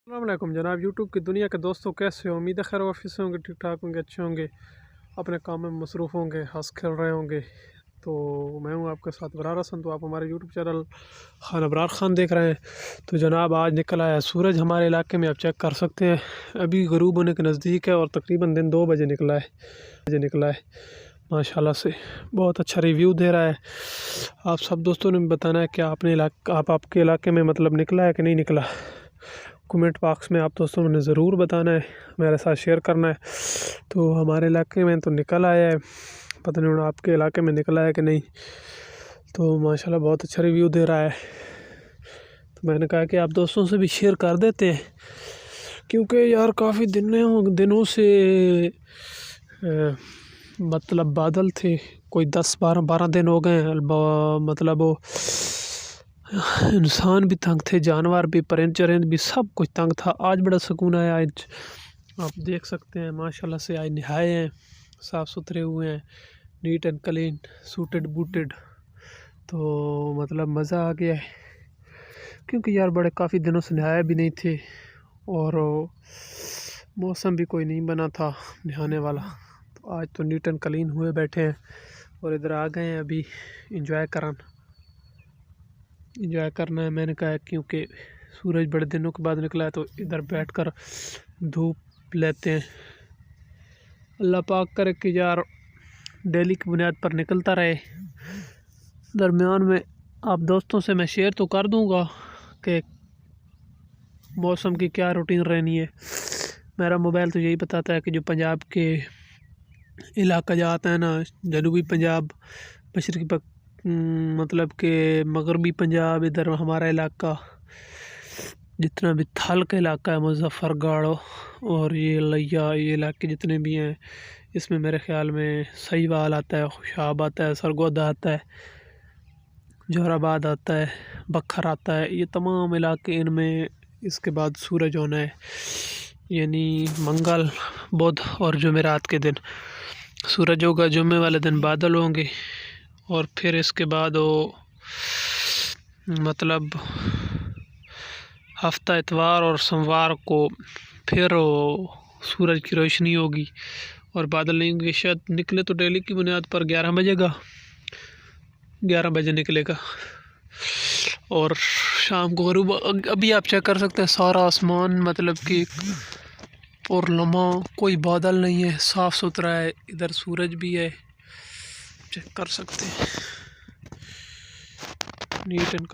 अस्सलामुअलैकुम जनाब यूट्यूब की दुनिया के दोस्तों, कैसे हो? उम्मीद है खैर ऑफिस होंगे, ठीक ठाक होंगे, अच्छे होंगे, अपने काम में मसरूफ़ होंगे, हंस खेल रहे होंगे। तो मैं हूं आपके साथ अबरार हसन। तो आप हमारे यूट्यूब चैनल खान अबरार ख़ान देख रहे हैं। तो जनाब आज निकला है सूरज हमारे इलाके में, आप चेक कर सकते हैं। अभी ग़ुरूब होने के नज़दीक है और तकरीबन दिन 2 बजे निकला है। माशाल्लाह से बहुत अच्छा रिव्यू दे रहा है। आप सब दोस्तों ने भी बताना है कि आपके इलाके में मतलब निकला है कि नहीं निकला। कमेंट बॉक्स में आप दोस्तों ने ज़रूर बताना है, मेरे साथ शेयर करना है। तो हमारे इलाके में तो निकल आया है, पता नहीं आपके इलाके में निकला है कि नहीं। तो माशाल्लाह बहुत अच्छा रिव्यू दे रहा है। तो मैंने कहा कि आप दोस्तों से भी शेयर कर देते हैं, क्योंकि यार काफ़ी दिनों से मतलब बादल थे। कोई 10-12 दिन हो गए हैं। मतलब वो इंसान भी तंग थे, जानवर भी, परिंद चरिंद भी, सब कुछ तंग था। आज बड़ा सुकून आया। आज आप देख सकते हैं माशाल्लाह से आज नहाए हैं, साफ़ सुथरे हुए हैं, neat and clean, suited booted. तो मतलब मज़ा आ गया है, क्योंकि यार बड़े काफ़ी दिनों से नहाए भी नहीं थे और मौसम भी कोई नहीं बना था नहाने वाला। तो आज तो नीट एंड क्लीन हुए बैठे हैं और इधर आ गए हैं अभी इंजॉय करना है। मैंने कहा क्योंकि सूरज बड़े दिनों के बाद निकला है तो इधर बैठकर धूप लेते हैं। अल्लाह पाक करे कि यार डेली की बुनियाद पर निकलता रहे। दरमियान में आप दोस्तों से मैं शेयर तो कर दूंगा कि मौसम की क्या रूटीन रहनी है। मेरा मोबाइल तो यही बताता है कि जो पंजाब के इलाका जाता है ना, जनूबी पंजाब, मशरक़ी मतलब के मगरबी पंजाब, इधर हमारा इलाका जितना भी थल का इलाका है, मुजफ्फरगढ़ और ये लिया, ये इलाके जितने भी हैं, इसमें मेरे ख़्याल में सहीवाल आता है, खुशाब आता है, सरगोदा आता है, जोराबाद आता है, बखर आता है। ये तमाम इलाके, इनमें इसके बाद सूरज होना है, यानी मंगल, बुध और जुमेरात के दिन सूरज होगा। जुम्मे वाले दिन बादल होंगे और फिर इसके बाद वो मतलब हफ्ता इतवार और सोमवार को फिर वो सूरज की रोशनी होगी और बादल नहीं होंगे। शायद निकले तो डेली की बुनियाद पर 11 बजे निकलेगा और शाम को ग़ुरूब। अभी आप चेक कर सकते हैं सारा आसमान मतलब कि और लम्हा, कोई बादल नहीं है, साफ़ सुथरा है। इधर सूरज भी है, चेक कर सकते हैं। नीट एंड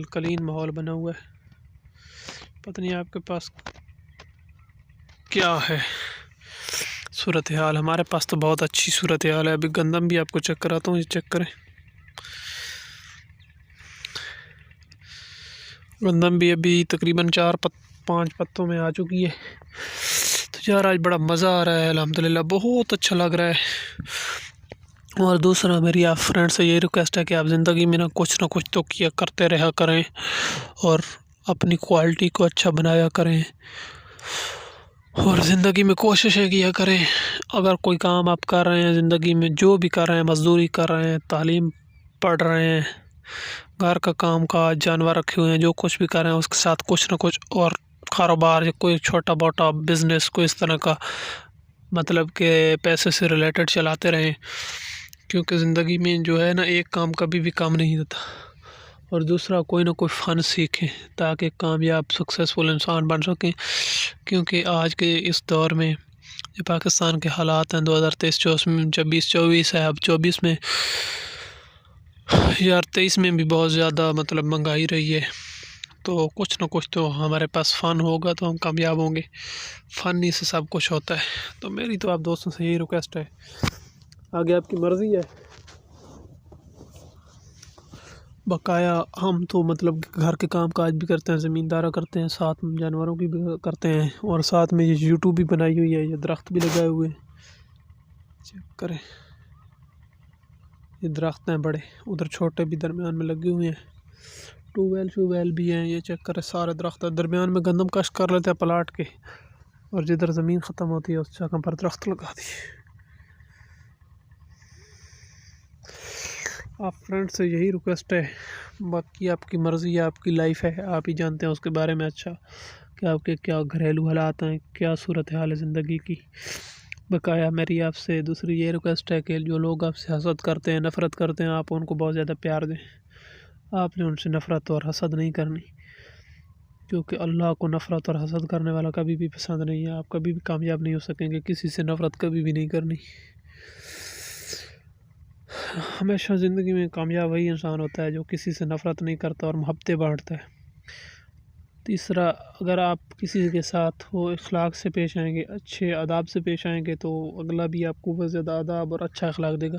क्लीन माहौल बना हुआ है। पता नहीं आपके पास क्या है सूरत हाल। हमारे पास तो बहुत अच्छी सूरत हाल है। अभी गंदम भी आपको चेक कराता हूँ, ये चेक करें। गंदम भी अभी तकरीबन 4-5 पत्तों में आ चुकी है। तो यार आज बड़ा मज़ा आ रहा है, अल्हम्दुलिल्लाह बहुत अच्छा लग रहा है। और दूसरा मेरी आप फ्रेंड से यही रिक्वेस्ट है कि आप ज़िंदगी में ना कुछ तो किया करते रहा करें और अपनी क्वालिटी को अच्छा बनाया करें और ज़िंदगी में कोशिशें किया करें। अगर कोई काम आप कर रहे हैं ज़िंदगी में, जो भी कर रहे हैं, मज़दूरी कर रहे हैं, तालीम पढ़ रहे हैं, घर का काम काज, जानवर रखे हुए हैं, जो कुछ भी कर रहे हैं उसके साथ कुछ ना कुछ और कारोबार या कोई छोटा मोटा बिज़नेस कोई इस तरह का मतलब कि पैसे से रिलेटेड चलाते रहें। क्योंकि ज़िंदगी में जो है ना, एक काम कभी भी काम नहीं होता। और दूसरा कोई ना कोई फ़न सीखें ताकि कामयाब सक्सेसफुल इंसान बन सकें। क्योंकि आज के इस दौर में जो पाकिस्तान के हालात हैं 2023-24 में, 24 है, अब 24 में, यार 23 में भी बहुत ज़्यादा मतलब महंगाई रही है। तो कुछ ना कुछ तो हमारे पास फ़न होगा तो हम कामयाब होंगे। फ़न ही से सब कुछ होता है। तो मेरी तो आप दोस्तों से यही रिक्वेस्ट है, आगे आपकी मर्ज़ी है। बकाया हम तो मतलब घर के काम काज भी करते हैं, ज़मींदारा करते हैं, साथ में जानवरों की भी करते हैं और साथ में ये यूट्यूब भी बनाई हुई है। ये दरख्त भी लगाए हुए हैं, चेक करें। ये दरख्त हैं बड़े, उधर छोटे भी दरमियान में लगे हुए हैं। ट्यूबवेल भी हैं, ये चेक करें। सारे दरख्त दरमियान में गंदम कश कर लेते हैं प्लाट के, और जिधर ज़मीन ख़त्म होती है उस जगह पर दरख्त लगा दिए। आप फ्रेंड से यही रिक्वेस्ट है, बाकी आपकी मर्ज़ी है, आपकी लाइफ है, आप ही जानते हैं उसके बारे में अच्छा कि आपके क्या घरेलू हालात हैं, क्या सूरत हाल है ज़िंदगी की। बकाया मेरी आपसे दूसरी ये रिक्वेस्ट है कि जो लोग आपसे हसद करते हैं, नफ़रत करते हैं, आप उनको बहुत ज़्यादा प्यार दें। आपने उनसे नफ़रत और हसद नहीं करनी, क्योंकि अल्लाह को नफ़रत और हसद करने वाला कभी भी पसंद नहीं है। आप कभी भी कामयाब नहीं हो सकेंगे, किसी से नफ़रत कभी भी नहीं करनी। हमेशा ज़िंदगी में कामयाब वही इंसान होता है जो किसी से नफ़रत नहीं करता और मोहब्बतें बांटता है। तीसरा, अगर आप किसी के साथ हो इखलाक से पेश आएंगे, अच्छे आदाब से पेश आएंगे, तो अगला भी आपको बहुत ज़्यादा आदाब और अच्छा अखलाक देगा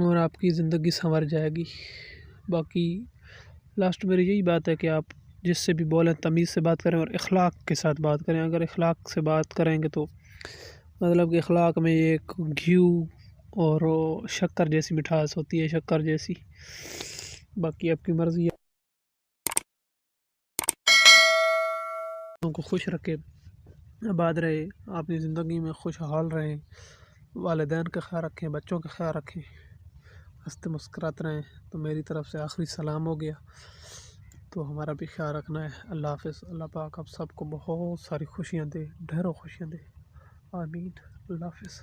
और आपकी ज़िंदगी संवर जाएगी। बाकी लास्ट मेरी यही बात है कि आप जिससे भी बोलें तमीज़ से बात करें और इखलाक के साथ बात करें। अगर इखलाक से बात करेंगे तो मतलब कि इखलाक में एक घी और शक्कर जैसी मिठास होती है, शक्कर जैसी। बाकी आपकी मर्ज़ी है, उनको खुश रखे, आबाद रहे, अपनी ज़िंदगी में खुशहाल रहें, वालिदैन का ख्याल रखें, बच्चों का ख्याल रखें, हंसते मुस्कुराते रहें। तो मेरी तरफ से आखिरी सलाम हो गया, तो हमारा भी ख्याल रखना है। अल्लाह हाफ़िज़। अल्लाह पाक आप सबको बहुत सारी खुशियाँ दे, ढेरों खुशियाँ दे, आमीन। अल्लाह हाफ़िज़।